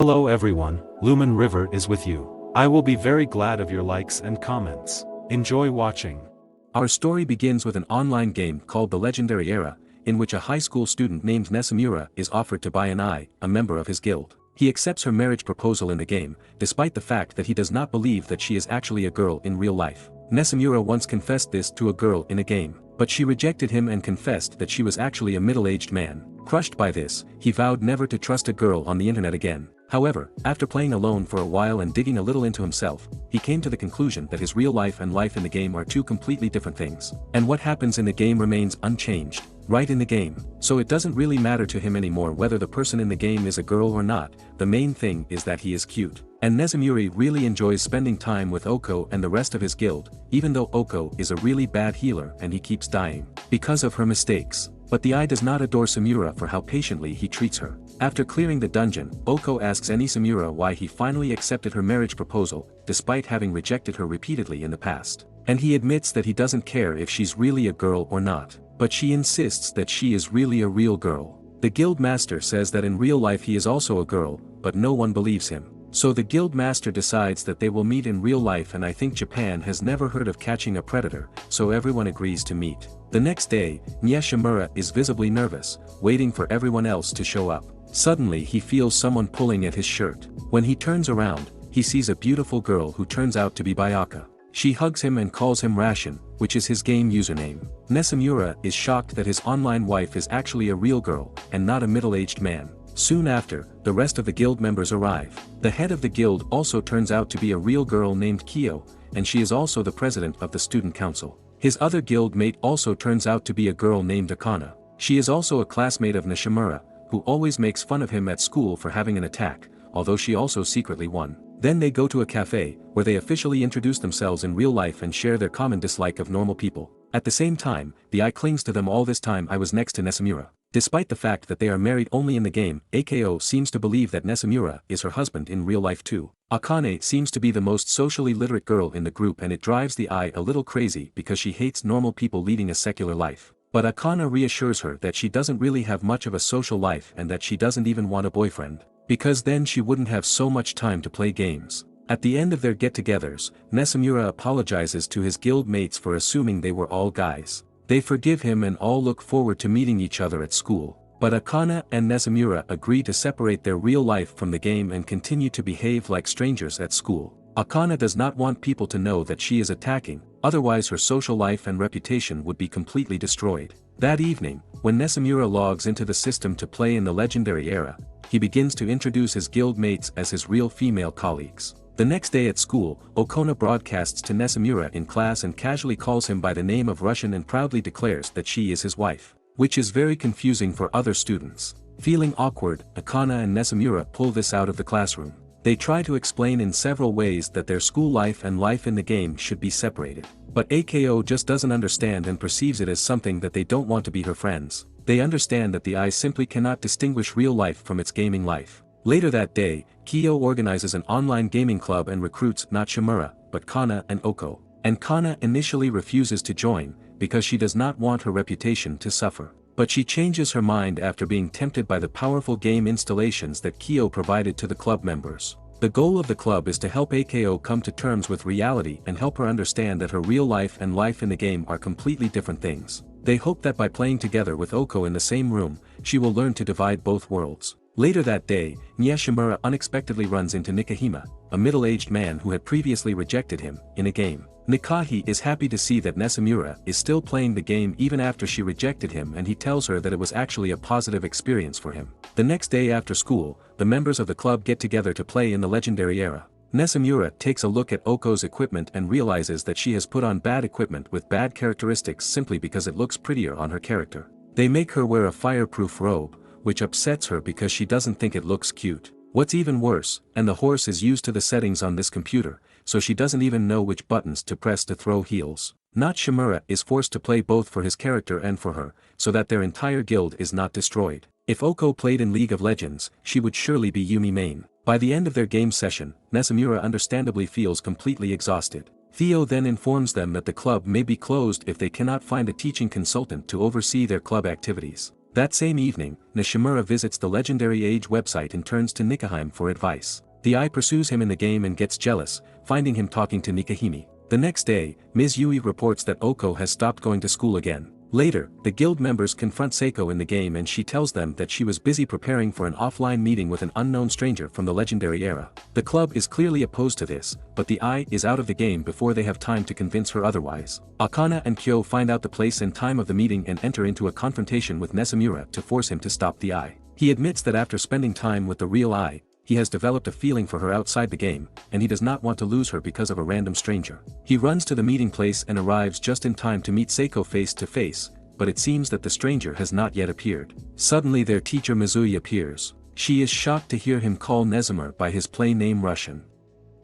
Hello everyone, Lumen River is with you. I will be very glad of your likes and comments. Enjoy watching. Our story begins with an online game called The Legendary Era, in which a high school student named Nesamura is offered to buy an eye, a member of his guild. He accepts her marriage proposal in the game, despite the fact that he does not believe that she is actually a girl in real life. Nesamura once confessed this to a girl in a game, but she rejected him and confessed that she was actually a middle-aged man. Crushed by this, he vowed never to trust a girl on the internet again. However, after playing alone for a while and digging a little into himself, he came to the conclusion that his real life and life in the game are two completely different things. And what happens in the game remains unchanged, right in the game. So it doesn't really matter to him anymore whether the person in the game is a girl or not, the main thing is that he is cute. And Nesamura really enjoys spending time with Oko and the rest of his guild, even though Oko is a really bad healer and he keeps dying because of her mistakes. But the eye does not adore Samura for how patiently he treats her. After clearing the dungeon, Oko asks Samura why he finally accepted her marriage proposal, despite having rejected her repeatedly in the past. And he admits that he doesn't care if she's really a girl or not, but she insists that she is really a real girl. The guild master says that in real life he is also a girl, but no one believes him. So the guild master decides that they will meet in real life, and I think Japan has never heard of catching a predator, so everyone agrees to meet. The next day, Nishimura is visibly nervous, waiting for everyone else to show up. Suddenly he feels someone pulling at his shirt. When he turns around, he sees a beautiful girl who turns out to be Bayaka. She hugs him and calls him Ration, which is his game username. Nesamura is shocked that his online wife is actually a real girl, and not a middle-aged man. Soon after, the rest of the guild members arrive. The head of the guild also turns out to be a real girl named Kyo, and she is also the president of the student council. His other guild mate also turns out to be a girl named Akana. She is also a classmate of Nishimura, who always makes fun of him at school for having an attack, although she also secretly won. Then they go to a cafe, where they officially introduce themselves in real life and share their common dislike of normal people. At the same time, the eye clings to them. All this time I was next to Nesamura. Despite the fact that they are married only in the game, Ako seems to believe that Nesamura is her husband in real life too. Akane seems to be the most socially literate girl in the group, and it drives the eye a little crazy because she hates normal people leading a secular life. But Akana reassures her that she doesn't really have much of a social life and that she doesn't even want a boyfriend, because then she wouldn't have so much time to play games. At the end of their get-togethers, Nesamura apologizes to his guild mates for assuming they were all guys. They forgive him and all look forward to meeting each other at school. But Akana and Nesamura agree to separate their real life from the game and continue to behave like strangers at school. Akana does not want people to know that she is attacking, otherwise her social life and reputation would be completely destroyed. That evening, when Nesamura logs into the system to play in the Legendary Era, he begins to introduce his guild mates as his real female colleagues. The next day at school, Okona broadcasts to Nesamura in class and casually calls him by the name of Russian and proudly declares that she is his wife, which is very confusing for other students. Feeling awkward, Akana and Nesamura pull this out of the classroom. They try to explain in several ways that their school life and life in the game should be separated. But Ako just doesn't understand and perceives it as something that they don't want to be her friends. They understand that the eye simply cannot distinguish real life from its gaming life. Later that day, Kyo organizes an online gaming club and recruits not Shimura, but Kana and Oko. And Kana initially refuses to join, because she does not want her reputation to suffer. But she changes her mind after being tempted by the powerful game installations that Kyo provided to the club members. The goal of the club is to help Ako come to terms with reality and help her understand that her real life and life in the game are completely different things. They hope that by playing together with Oko in the same room, she will learn to divide both worlds. Later that day, Nishimura unexpectedly runs into Nikahima, a middle-aged man who had previously rejected him, in a game. Nikahi is happy to see that Nesamura is still playing the game even after she rejected him, and he tells her that it was actually a positive experience for him. The next day after school, the members of the club get together to play in the Legendary Era. Nesamura takes a look at Oko's equipment and realizes that she has put on bad equipment with bad characteristics simply because it looks prettier on her character. They make her wear a fireproof robe, which upsets her because she doesn't think it looks cute. What's even worse, and the horse is used to the settings on this computer, so she doesn't even know which buttons to press to throw heals. Not Shimura is forced to play both for his character and for her, so that their entire guild is not destroyed. If Oko played in League of Legends, she would surely be Yumi main. By the end of their game session, Nesamura understandably feels completely exhausted. Theo then informs them that the club may be closed if they cannot find a teaching consultant to oversee their club activities. That same evening, Nishimura visits the legendary Age website and turns to Nikahime for advice. The Eye pursues him in the game and gets jealous, finding him talking to Nikahime. The next day, Ms. Yui reports that Oko has stopped going to school again. Later, the guild members confront Seiko in the game and she tells them that she was busy preparing for an offline meeting with an unknown stranger from the legendary era. The club is clearly opposed to this, but the Eye is out of the game before they have time to convince her otherwise. Akana and Kyo find out the place and time of the meeting and enter into a confrontation with Nesamura to force him to stop the Eye. He admits that after spending time with the real Eye, he has developed a feeling for her outside the game, and he does not want to lose her because of a random stranger. He runs to the meeting place and arrives just in time to meet Seiko face to face, but it seems that the stranger has not yet appeared. Suddenly their teacher Mizui appears. She is shocked to hear him call Nesamura by his play name Russian.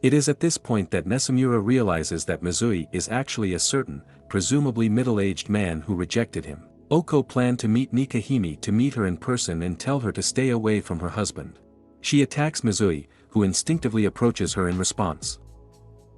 It is at this point that Nesamura realizes that Mizui is actually a certain, presumably middle-aged man who rejected him. Oko planned to meet Nikahime to meet her in person and tell her to stay away from her husband. She attacks Mizui, who instinctively approaches her in response.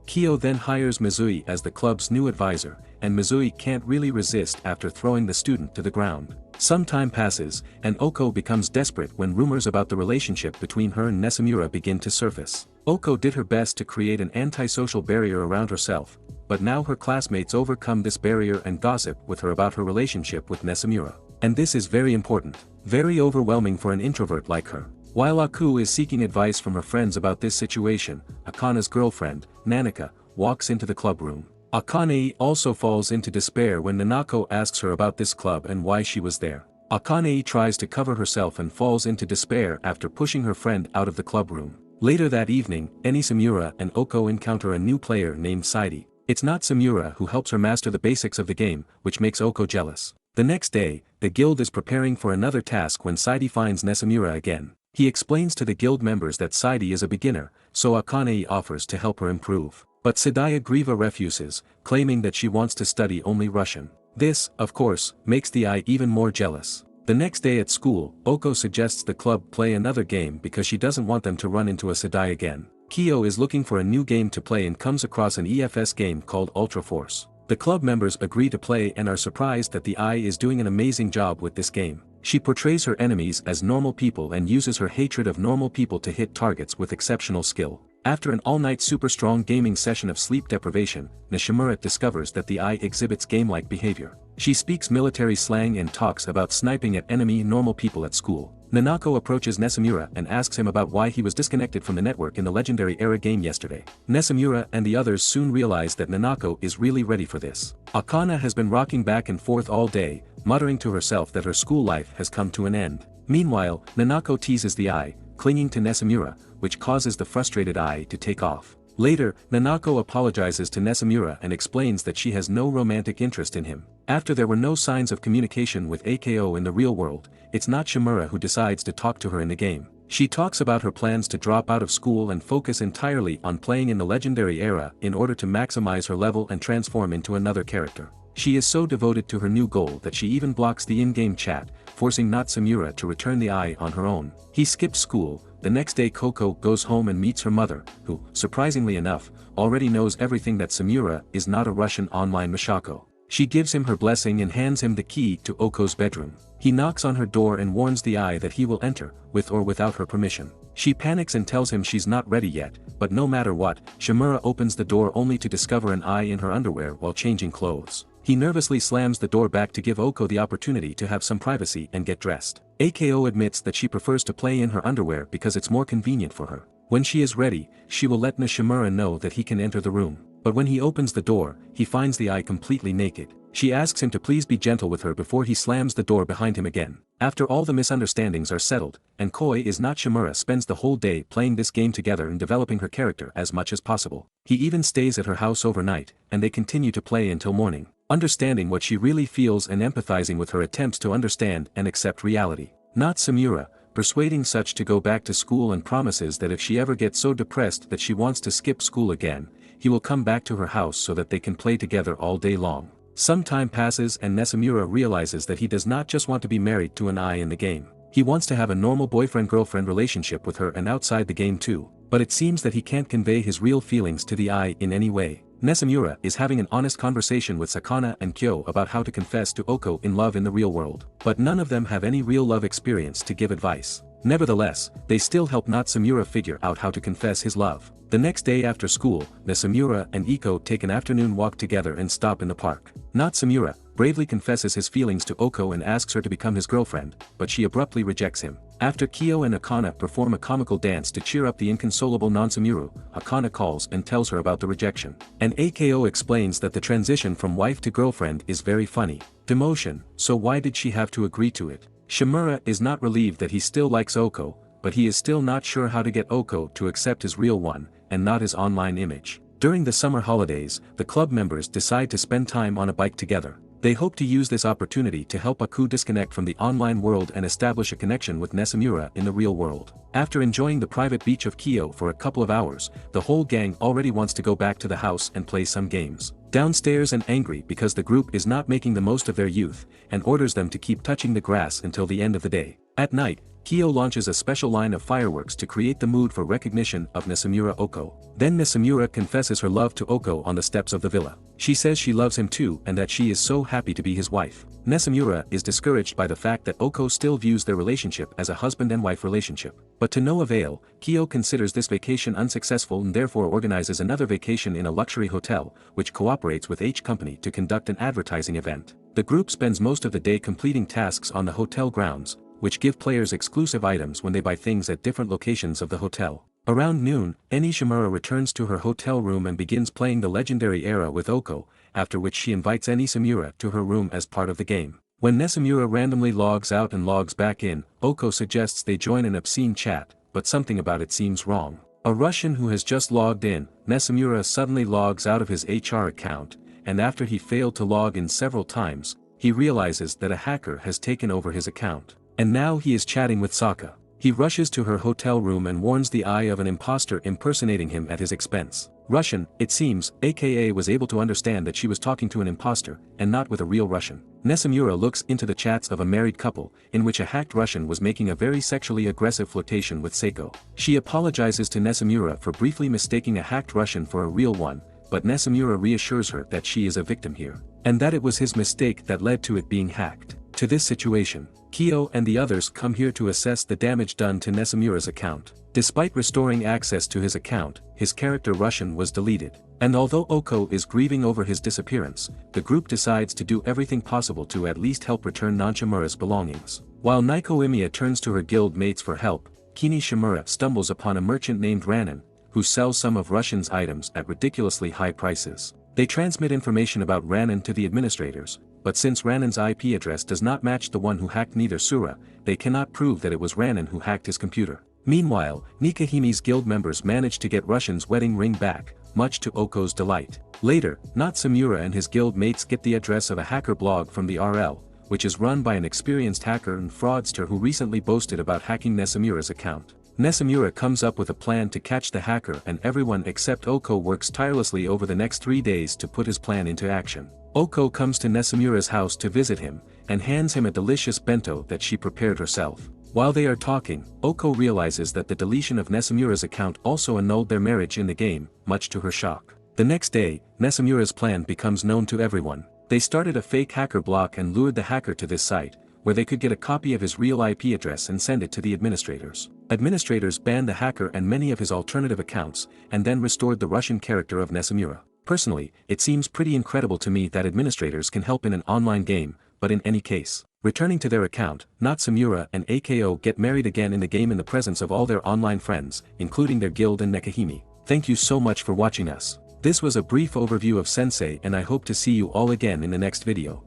Kyo then hires Mizui as the club's new advisor, and Mizui can't really resist after throwing the student to the ground. Some time passes, and Oko becomes desperate when rumors about the relationship between her and Nesamura begin to surface. Oko did her best to create an antisocial barrier around herself, but now her classmates overcome this barrier and gossip with her about her relationship with Nesamura. And this is very important, very overwhelming for an introvert like her. While Aku is seeking advice from her friends about this situation, Akana's girlfriend, Nanaka, walks into the club room. Akane also falls into despair when Nanako asks her about this club and why she was there. Akane tries to cover herself and falls into despair after pushing her friend out of the club room. Later that evening, Eni Samura and Oko encounter a new player named Saidi. It's not Samura who helps her master the basics of the game, which makes Oko jealous. The next day, the guild is preparing for another task when Saidi finds Nesamura again. He explains to the guild members that Saidi is a beginner, so Akane offers to help her improve. But Sadaya Griva refuses, claiming that she wants to study only Russian. This, of course, makes the Eye even more jealous. The next day at school, Oko suggests the club play another game because she doesn't want them to run into a Sadai again. Kyo is looking for a new game to play and comes across an EFS game called Ultra Force. The club members agree to play and are surprised that the Eye is doing an amazing job with this game. She portrays her enemies as normal people and uses her hatred of normal people to hit targets with exceptional skill. After an all-night super strong gaming session of sleep deprivation, Nishimura discovers that the Eye exhibits game-like behavior. She speaks military slang and talks about sniping at enemy normal people at school. Nanako approaches Nesamura and asks him about why he was disconnected from the network in the legendary era game yesterday. Nesamura and the others soon realize that Nanako is really ready for this. Akana has been rocking back and forth all day, muttering to herself that her school life has come to an end. Meanwhile, Nanako teases the Eye, clinging to Nesamura, which causes the frustrated Eye to take off. Later, Nanako apologizes to Nesamura and explains that she has no romantic interest in him. After there were no signs of communication with AKO in the real world, it's not Shimura who decides to talk to her in the game. She talks about her plans to drop out of school and focus entirely on playing in the legendary era in order to maximize her level and transform into another character. She is so devoted to her new goal that she even blocks the in-game chat, forcing Natsamura to return the Eye on her own. He skips school. The next day Koko goes home and meets her mother, who, surprisingly enough, already knows everything that Samura is not a Russian online Mashako. She gives him her blessing and hands him the key to Oko's bedroom. He knocks on her door and warns the Eye that he will enter, with or without her permission. She panics and tells him she's not ready yet, but no matter what, Shimura opens the door only to discover an Eye in her underwear while changing clothes. He nervously slams the door back to give Oko the opportunity to have some privacy and get dressed. AKO admits that she prefers to play in her underwear because it's more convenient for her. When she is ready, she will let Nishimura know that he can enter the room. But when he opens the door, he finds the Eye completely naked. She asks him to please be gentle with her before he slams the door behind him again. After all the misunderstandings are settled, and Koi is not Shimura spends the whole day playing this game together and developing her character as much as possible. He even stays at her house overnight, and they continue to play until morning. Understanding what she really feels and empathizing with her attempts to understand and accept reality. Not Samura, persuading Such to go back to school and promises that if she ever gets so depressed that she wants to skip school again, he will come back to her house so that they can play together all day long. Some time passes and Nesamura realizes that he does not just want to be married to an Eye in the game. He wants to have a normal boyfriend-girlfriend relationship with her and outside the game too, but it seems that he can't convey his real feelings to the Eye in any way. Nesamura is having an honest conversation with Sakana and Kyo about how to confess to Oko in love in the real world, but none of them have any real love experience to give advice. Nevertheless, they still help Natsumura figure out how to confess his love. The next day after school, Natsumura and Iko take an afternoon walk together and stop in the park. Natsumura bravely confesses his feelings to Oko and asks her to become his girlfriend, but she abruptly rejects him. After Kyo and Akana perform a comical dance to cheer up the inconsolable Natsumura, Akana calls and tells her about the rejection. And Ako explains that the transition from wife to girlfriend is very funny. Demotion, so why did she have to agree to it? Shimura is not relieved that he still likes Oko, but he is still not sure how to get Oko to accept his real one, and not his online image. During the summer holidays, the club members decide to spend time on a bike together. They hope to use this opportunity to help Aku disconnect from the online world and establish a connection with Nasamura in the real world. After enjoying the private beach of Kyo for a couple of hours, the whole gang already wants to go back to the house and play some games. Downstairs and angry because the group is not making the most of their youth, and orders them to keep touching the grass until the end of the day. At night, Kyo launches a special line of fireworks to create the mood for recognition of Nasamura Oko. Then Nasamura confesses her love to Oko on the steps of the villa. She says she loves him too and that she is so happy to be his wife. Nasamura is discouraged by the fact that Oko still views their relationship as a husband and wife relationship. But to no avail, Kyo considers this vacation unsuccessful and therefore organizes another vacation in a luxury hotel, which cooperates with H Company to conduct an advertising event. The group spends most of the day completing tasks on the hotel grounds, which give players exclusive items when they buy things at different locations of the hotel. Around noon, Eni Shimura returns to her hotel room and begins playing the legendary era with Oko, after which she invites Eni Samura to her room as part of the game. When Nasamura randomly logs out and logs back in, Oko suggests they join an obscene chat, but something about it seems wrong. A Russian who has just logged in, Nasamura suddenly logs out of his HR account, and after he failed to log in several times, he realizes that a hacker has taken over his account. And now he is chatting with Saka. He rushes to her hotel room and warns the eye of an imposter impersonating him at his expense. Russian, it seems, aka was able to understand that she was talking to an imposter, and not with a real Russian. Nasamura looks into the chats of a married couple, in which a hacked Russian was making a very sexually aggressive flirtation with Seiko. She apologizes to Nasamura for briefly mistaking a hacked Russian for a real one, but Nasamura reassures her that she is a victim here, and that it was his mistake that led to it being hacked. To this situation, Kyo and the others come here to assess the damage done to Nasamura's account. Despite restoring access to his account, his character Russian was deleted. And although Oko is grieving over his disappearance, the group decides to do everything possible to at least help return Nasamura's belongings. While Naiko Imiya turns to her guild mates for help, Kini Shimura stumbles upon a merchant named Ranin, who sells some of Russian's items at ridiculously high prices. They transmit information about Ranin to the administrators, but since Ranin's IP address does not match the one who hacked neither Sura, they cannot prove that it was Ranin who hacked his computer. Meanwhile, Nikahimi's guild members manage to get Russian's wedding ring back, much to Oko's delight. Later, Natsumura and his guild mates get the address of a hacker blog from the RL, which is run by an experienced hacker and fraudster who recently boasted about hacking Nasamura's account. Nasamura comes up with a plan to catch the hacker, and everyone except Oko works tirelessly over the next 3 days to put his plan into action. Oko comes to Nasamura's house to visit him, and hands him a delicious bento that she prepared herself. While they are talking, Oko realizes that the deletion of Nasamura's account also annulled their marriage in the game, much to her shock. The next day, Nasamura's plan becomes known to everyone. They started a fake hacker block and lured the hacker to this site, where they could get a copy of his real IP address and send it to the administrators. Administrators banned the hacker and many of his alternative accounts, and then restored the Russian character of Nasamura. Personally, it seems pretty incredible to me that administrators can help in an online game, but in any case, returning to their account, Natsumura and Ako get married again in the game in the presence of all their online friends, including their guild and Nekahimi. Thank you so much for watching us. This was a brief overview of Sensei, and I hope to see you all again in the next video.